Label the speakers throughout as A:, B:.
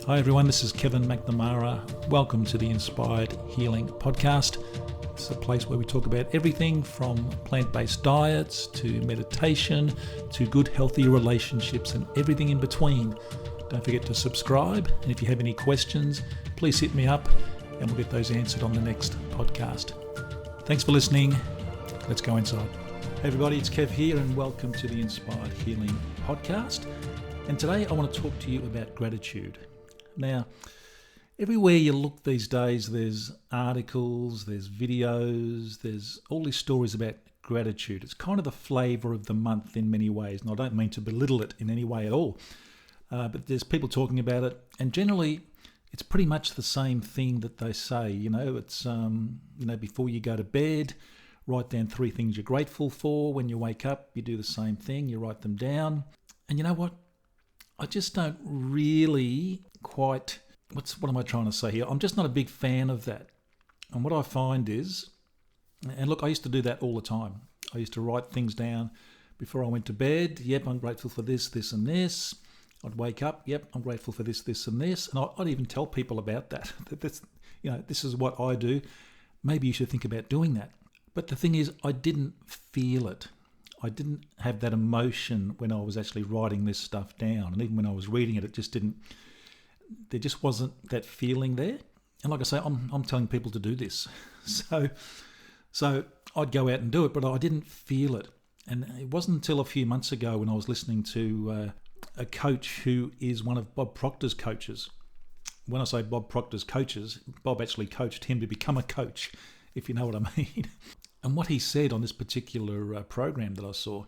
A: Hi everyone, this is Kevin McNamara. Welcome to the Inspired Healing Podcast. It's a place where we talk about everything from plant-based diets to meditation to good healthy relationships and everything in between. Don't forget to subscribe, and if you have any questions, please hit me up and we'll get those answered on the next podcast. Thanks for listening. Let's go inside. Hey everybody, it's Kev here and welcome to the Inspired Healing Podcast. And today I want to talk to you about gratitude. Now, everywhere you look these days, there's articles, there's videos, there's all these stories about gratitude. It's kind of the flavour of the month in many ways, and I don't mean to belittle it in any way at all. But there's people talking about it, and generally it's pretty much the same thing that they say. It's before you go to bed, write down 3 things you're grateful for. When you wake up, you do the same thing, you write them down. And you know what? I just don't really quite, what am I trying to say here? I'm just not a big fan of that. And what I find is, and look, I used to do that all the time. I used to write things down before I went to bed. Yep, I'm grateful for this, this and this. I'd wake up, yep, I'm grateful for this, this and this. And I'd even tell people about that. This is what I do. Maybe you should think about doing that. But the thing is, I didn't feel it. I didn't have that emotion when I was actually writing this stuff down. And even when I was reading it, there just wasn't that feeling there. And like I say, I'm telling people to do this. So I'd go out and do it, but I didn't feel it. And it wasn't until a few months ago when I was listening to a coach who is one of Bob Proctors' coaches. When I say Bob Proctors' coaches, Bob actually coached him to become a coach, if you know what I mean. And what he said on this particular program that I saw,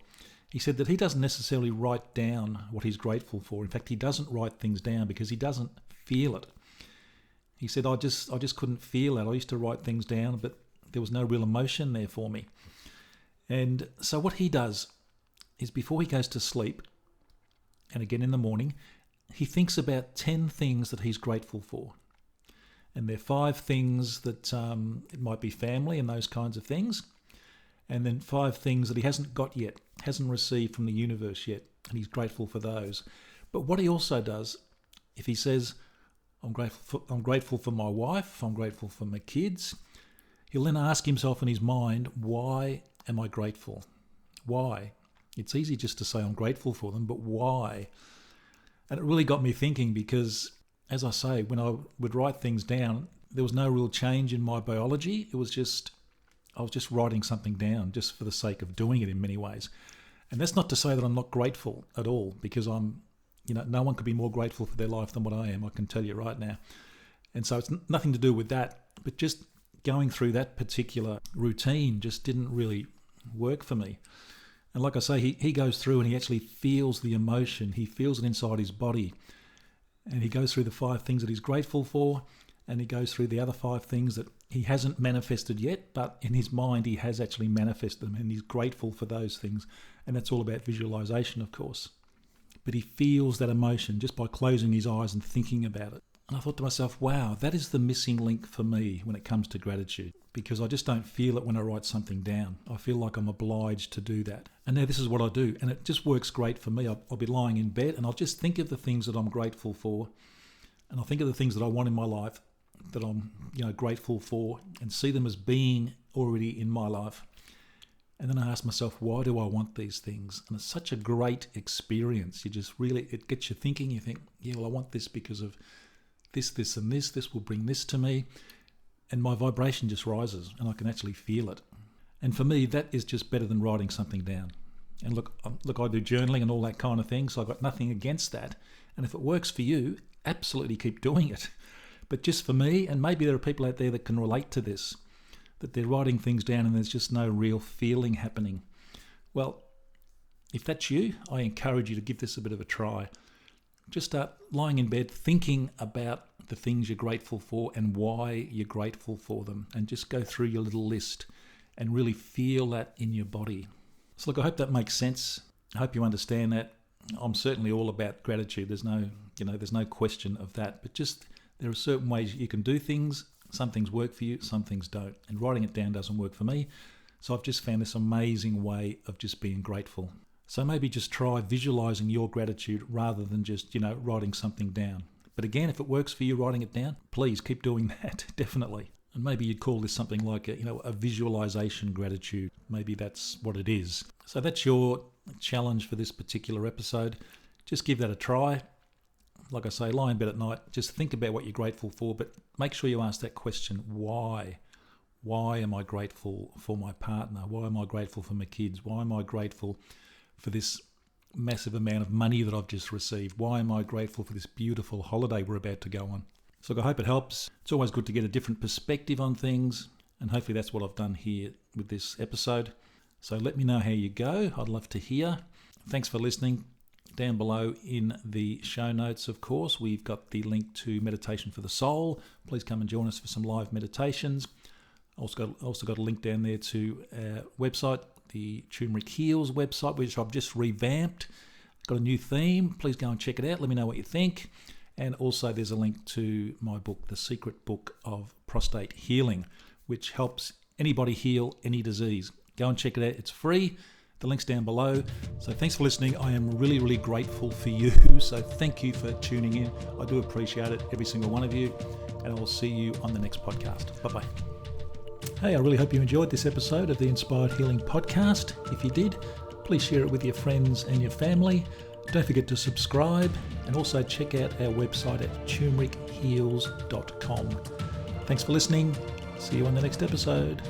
A: he said that he doesn't necessarily write down what he's grateful for. In fact, he doesn't write things down because he doesn't feel it. He said, I just couldn't feel it. I used to write things down, but there was no real emotion there for me. And so what he does is before he goes to sleep, and again in the morning, he thinks about 10 things that he's grateful for. And there are 5 things that it might be family and those kinds of things. And then 5 things that he hasn't got yet, hasn't received from the universe yet. And he's grateful for those. But what he also does, if he says, I'm grateful for my wife, I'm grateful for my kids, he'll then ask himself in his mind, why am I grateful? Why? It's easy just to say I'm grateful for them, but why? And it really got me thinking because, as I say, when I would write things down, there was no real change in my biology. I was just writing something down just for the sake of doing it in many ways. And that's not to say that I'm not grateful at all, because no one could be more grateful for their life than what I am, I can tell you right now. And so it's nothing to do with that, but just going through that particular routine just didn't really work for me. And like I say, he goes through and he actually feels the emotion. He feels it inside his body. And he goes through the 5 things that he's grateful for, and he goes through the other 5 things that he hasn't manifested yet, but in his mind he has actually manifested them, and he's grateful for those things. And that's all about visualization, of course. But he feels that emotion just by closing his eyes and thinking about it. And I thought to myself, wow, that is the missing link for me when it comes to gratitude, because I just don't feel it when I write something down. I feel like I'm obliged to do that. And now this is what I do, and it just works great for me. I'll be lying in bed and I'll just think of the things that I'm grateful for, and I'll think of the things that I want in my life that I'm grateful for, and see them as being already in my life. And then I ask myself, why do I want these things? And it's such a great experience. It gets you thinking. You think, yeah, well, I want this because of this, this and this. This will bring this to me. And my vibration just rises and I can actually feel it. And for me, that is just better than writing something down. And look, I do journaling and all that kind of thing, so I've got nothing against that. And if it works for you, absolutely keep doing it. But just for me, and maybe there are people out there that can relate to this, that they're writing things down and there's just no real feeling happening. Well, if that's you, I encourage you to give this a bit of a try. Just start lying in bed thinking about the things you're grateful for and why you're grateful for them, and just go through your little list and really feel that in your body. So look, I hope that makes sense. I hope you understand that. I'm certainly all about gratitude. There's no question of that. But just there are certain ways you can do things. Some things work for you, some things don't. And writing it down doesn't work for me. So I've just found this amazing way of just being grateful. So maybe just try visualizing your gratitude rather than just, writing something down. But again, if it works for you writing it down, please keep doing that, definitely. And maybe you'd call this something like a visualization gratitude. Maybe that's what it is. So that's your challenge for this particular episode. Just give that a try. Like I say, lie in bed at night, just think about what you're grateful for, but make sure you ask that question, why? Why am I grateful for my partner? Why am I grateful for my kids? Why am I grateful for this massive amount of money that I've just received? Why am I grateful for this beautiful holiday we're about to go on? So I hope it helps. It's always good to get a different perspective on things, and hopefully that's what I've done here with this episode. So let me know how you go. I'd love to hear. Thanks for listening. Down below in the show notes, of course, we've got the link to Meditation for the Soul. Please come and join us for some live meditations. Also got a link down there to our website, the Turmeric Heals website, which I've just revamped. Got a new theme. Please go and check it out. Let me know what you think. And also there's a link to my book, The Secret Book of Prostate Healing, which helps anybody heal any disease. Go and check it out. It's free. The link's down below. So thanks for listening. I am really, really grateful for you. So thank you for tuning in. I do appreciate it, every single one of you. And I will see you on the next podcast. Bye-bye. Hey, I really hope you enjoyed this episode of the Inspired Healing Podcast. If you did, please share it with your friends and your family. Don't forget to subscribe and also check out our website at turmericheals.com. Thanks for listening. See you on the next episode.